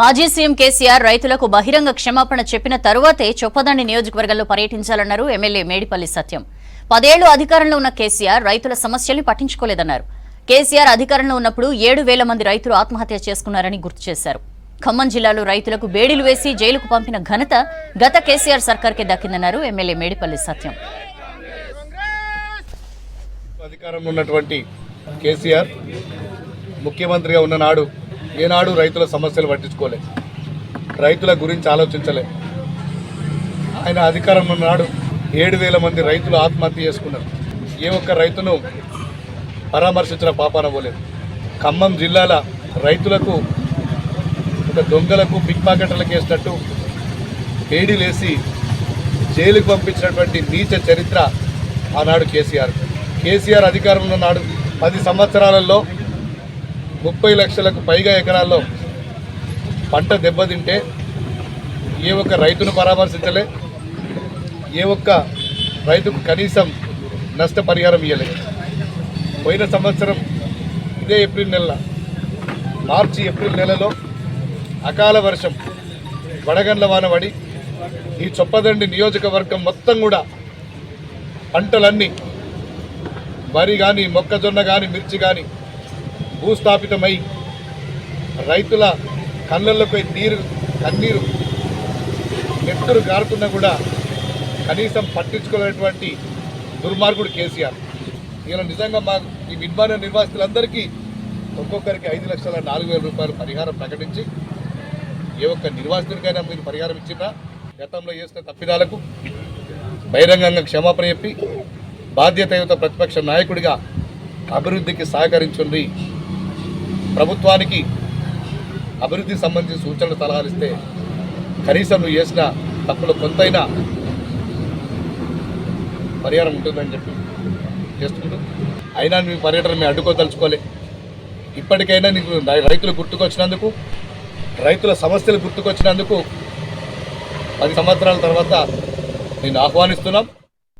మాజీ సీఎం కేసీఆర్ రైతులకు బహిరంగ క్షమాపణ చెప్పిన తరువాతే చొప్పదండి నియోజకవర్గంలో పర్యటించాలన్నారు ఎమ్మెల్యే మేడిపల్లి సత్యం. 10 ఏళ్లు అధికారంలో ఉన్న కేసీఆర్ రైతుల సమస్యల్ని పట్టించుకోలేదన్నారు. కేసీఆర్ అధికారంలో ఉన్నప్పుడు 7,000 మంది రైతులు ఆత్మహత్య చేసుకున్నారని గుర్తు చేశారు. ఖమ్మం జిల్లాలో రైతులకు బేడీలు వేసి జైలుకు పంపిన ఘనత గత కేసీఆర్ సర్కార్కే దక్కిందన్నారు ఎమ్మెల్యే మేడిపల్లి సత్యం. అధికారంలో ఉన్నటువంటి కేసీఆర్ ముఖ్యమంత్రిగా ఉన్న నాడు ఏనాడు రైతుల సమస్యలు పట్టించుకోలే, రైతుల గురించి ఆలోచించలే. ఆయన అధికారంలో ఉన్న నాడు 7,000 మంది రైతులు ఆత్మహత్య చేసుకున్నారు. ఏ ఒక్క రైతును పరామర్శించిన పాపాన పోలేదు. ఖమ్మం జిల్లాల రైతులకు ఒక దొంగలకు పిక్ పాకెట్లకు వేసినట్టు వేడిలేసి జైలుకు పంపించినటువంటి నీచ చరిత్ర ఆనాడు కేసీఆర్ అధికారంలో నాడు 10 సంవత్సరాలలో 30 లక్షలకు పైగా ఎకరాల్లో పంట దెబ్బతింటే ఏ ఒక్క రైతును పరామర్శించలే, ఏ ఒక్క రైతుకు కనీసం నష్టపరిహారం ఇవ్వలేదు. పోయిన సంవత్సరం ఇదే మార్చి ఏప్రిల్ నెలలో అకాల వర్షం వడగండ్ల వాన పడి ఈ చొప్పదండి నియోజకవర్గం మొత్తం కూడా పంటలన్నీ వరి కానీ మొక్కజొన్న కానీ మిర్చి కానీ భూస్థాపితమై రైతుల కళ్ళల్లోకి కన్నీరు నెత్తురు గారుతున్నా కూడా కనీసం పట్టించుకునేటువంటి దుర్మార్గుడు కేసీఆర్. ఇలా నిజంగా మా ఈ మిడ్మాన నిర్వాసితులందరికీ ఒక్కొక్కరికి 5,04,000 రూపాయలు పరిహారం ప్రకటించి ఏ ఒక్క నిర్వాసితుడికైనా మీరు పరిహారం ఇచ్చినా గతంలో చేసిన తప్పిదాలకు బహిరంగంగా క్షమాపణ చెప్పి బాధ్యతాయుత ప్రతిపక్ష నాయకుడిగా అభివృద్ధికి సహకరించుండి ప్రభుత్వానికి అభివృద్ధికి సంబంధించిన సూచనలు సలహాలు ఇస్తే కనీసం నువ్వు చేసిన తప్పులు కొంతైనా పరిహారం ఉంటుందని చెప్పి చేస్తుంటూ అయినా నీ పర్యటన మేము అడ్డుకోదలుచుకోలే. ఇప్పటికైనా నీకు రైతులు గుర్తుకొచ్చినందుకు, రైతుల సమస్యలు గుర్తుకొచ్చినందుకు 10 సంవత్సరాల తర్వాత నేను ఆహ్వానిస్తున్నాం.